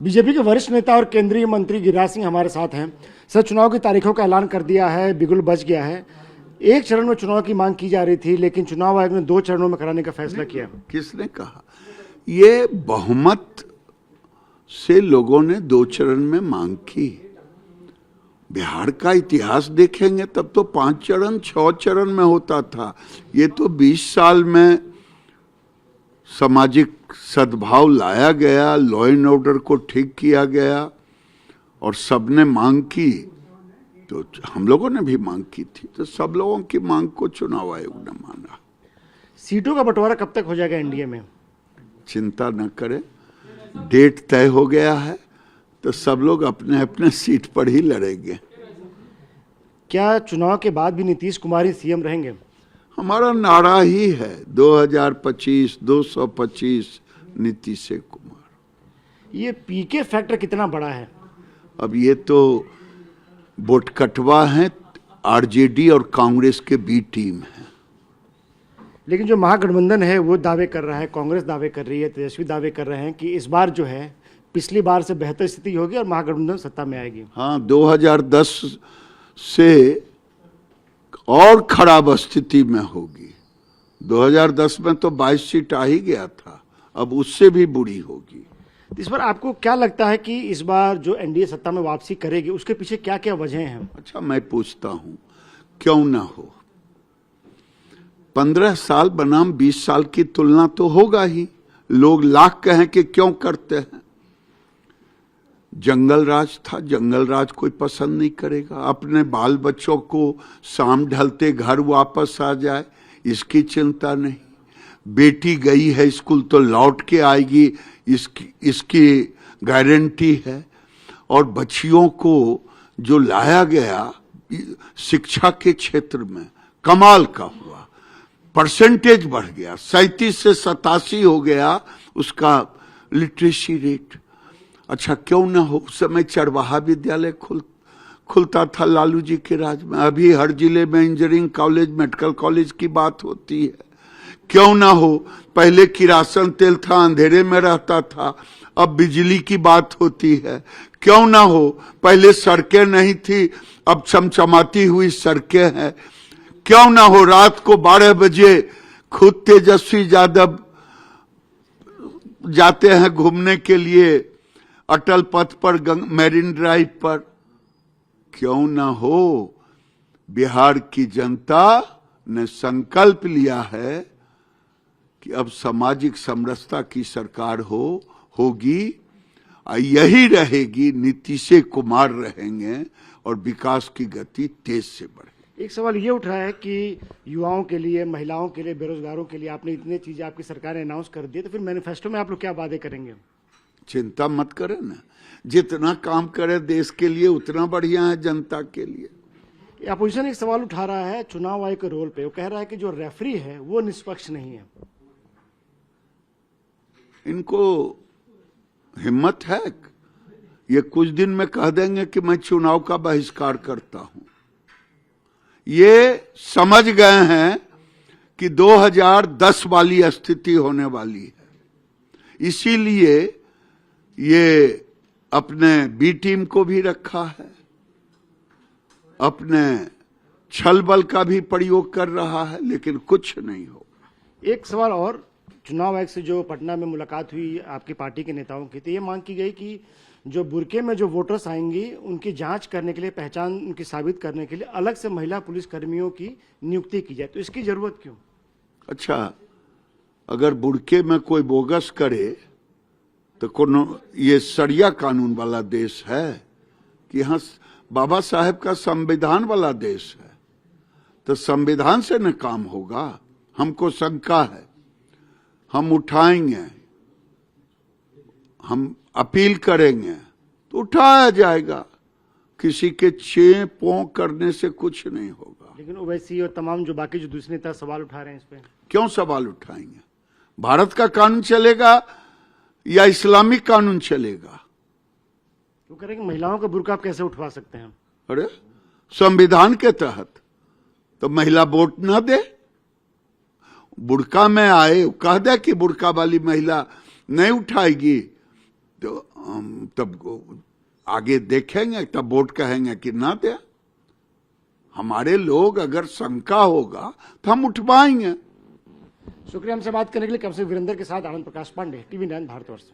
BJP के वरिष्ठ नेता और केंद्रीय मंत्री गिरिराज सिंह हमारे साथ हैं। सर, चुनाव की तारीखों का ऐलान कर दिया है, बिगुल बच गया है। एक चरण में चुनाव की मांग की जा रही थी, लेकिन चुनाव आयोग ने 2 चरणों में कराने का फैसला किया। किसने कहा? ये बहुमत से लोगों ने 2 चरण में मांग की। बिहार का इतिहास देखेंगे तब तो 5 चरण 6 चरण में होता था। ये तो 20 साल में सामाजिक सद्भाव लाया गया, लॉ एंड ऑर्डर को ठीक किया गया और सबने मांग की। तो हम लोगों ने भी मांग की थी, तो सब लोगों की मांग को चुनाव आयोग ने माना। सीटों का बंटवारा कब तक हो जाएगा एनडीए में? चिंता न करें, डेट तय हो गया है, तो सब लोग अपने अपने सीट पर ही लड़ेंगे। क्या चुनाव के बाद भी नीतीश कुमार ही सीएम रहेंगे? हमारा नारा ही है 2025 225 नीतीश कुमार। ये पीके फैक्टर कितना बड़ा है? अब ये तो बोटकटवा है, आरजेडी और कांग्रेस के बी टीम है। लेकिन जो महागठबंधन है वो दावे कर रहा है, कांग्रेस दावे कर रही है, तेजस्वी दावे कर रहे हैं कि इस बार जो है पिछली बार से बेहतर स्थिति होगी और महागठबंधन सत्ता में आएगी। हाँ, 2010 से और खराब स्थिति में होगी। 2010 में तो 22 सीट आ ही गया था, अब उससे भी बुरी होगी। इस बार आपको क्या लगता है कि इस बार जो एनडीए सत्ता में वापसी करेगी उसके पीछे क्या क्या वजह हैं? अच्छा, मैं पूछता हूं, क्यों ना हो? 15 साल बनाम 20 साल की तुलना तो होगा ही। लोग लाख कहें कि क्यों करते हैं। जंगल राज था, जंगल राज कोई पसंद नहीं करेगा। अपने बाल बच्चों को शाम ढलते घर वापस आ जाए, इसकी चिंता नहीं। बेटी गई है स्कूल तो लौट के आएगी, इसकी गारंटी है। और बच्चियों को जो लाया गया शिक्षा के क्षेत्र में, कमाल का हुआ। परसेंटेज बढ़ गया, 37 से 87 हो गया उसका लिटरेसी रेट। अच्छा, क्यों ना हो? उस समय चरवाहा विद्यालय खुलता था लालू जी के राज में। अभी हर जिले में इंजीनियरिंग कॉलेज, मेडिकल कॉलेज की बात होती है। क्यों ना हो? पहले किरासन तेल था, अंधेरे में रहता था, अब बिजली की बात होती है। क्यों ना हो? पहले सड़कें नहीं थी, अब चमचमाती हुई सड़कें हैं। क्यों ना हो? रात को 12 बजे खुद तेजस्वी यादव जाते हैं घूमने के लिए अटल पथ पर, मैरिन ड्राइव पर। क्यों ना हो? बिहार की जनता ने संकल्प लिया है कि अब सामाजिक समरसता की सरकार होगी, यही रहेगी, नीतीश कुमार रहेंगे और विकास की गति तेज से बढ़ेगी। एक सवाल ये उठ रहा है कि युवाओं के लिए, महिलाओं के लिए, बेरोजगारों के लिए आपने इतनी चीजें आपकी सरकार ने अनाउंस कर दी, तो फिर मैनिफेस्टो में आप लोग क्या वादे करेंगे? चिंता मत करें ना, जितना काम करे देश के लिए उतना बढ़िया है जनता के लिए। अपोजिशन एक सवाल उठा रहा है चुनाव आयोग के रोल पे। वो कह रहा है कि जो रेफरी है वो निष्पक्ष नहीं है। इनको हिम्मत है? ये कुछ दिन में कह देंगे कि मैं चुनाव का बहिष्कार करता हूं। ये समझ गए हैं कि 2010 वाली स्थिति होने वाली है, इसीलिए ये अपने बी टीम को भी रखा है, अपने छल बल का भी प्रयोग कर रहा है, लेकिन कुछ नहीं हो। एक सवाल और, चुनाव आयोग से जो पटना में मुलाकात हुई आपकी पार्टी के नेताओं की, तो ये मांग की गई कि जो बुरके में जो वोटर्स आएंगी उनकी जांच करने के लिए, पहचान उनकी साबित करने के लिए अलग से महिला पुलिस कर्मियों की नियुक्ति की जाए। तो इसकी जरूरत क्यों? अच्छा, अगर बुरके में कोई बोगस करे तो कोनो ये सरिया कानून वाला देश है कि यहाँ बाबा साहेब का संविधान वाला देश है, तो संविधान से न काम होगा। हमको शंका है, हम उठाएंगे, हम अपील करेंगे तो उठाया जाएगा। किसी के चे पों करने से कुछ नहीं होगा। लेकिन ओवैसी और तमाम जो बाकी जो दूसरे नेता सवाल उठा रहे हैं इस पे। क्यों सवाल उठाएंगे? भारत का कानून चलेगा या इस्लामिक कानून चलेगा? वो कह रहे हैं कि महिलाओं का बुर्का आप कैसे उठवा सकते हैं? अरे, संविधान के तहत तो महिला वोट न दे, बुर्का में आए, कह दे कि बुर्का वाली महिला नहीं उठाएगी, तो तब आगे देखेंगे, तब वोट कहेंगे कि ना दे। हमारे लोग अगर शंका होगा तो हम उठवाएंगे। शुक्रिया हमसे बात करने के लिए। कम से वीरेंद्र के साथ आनंद प्रकाश पांडे, TV9 भारतवर्ष।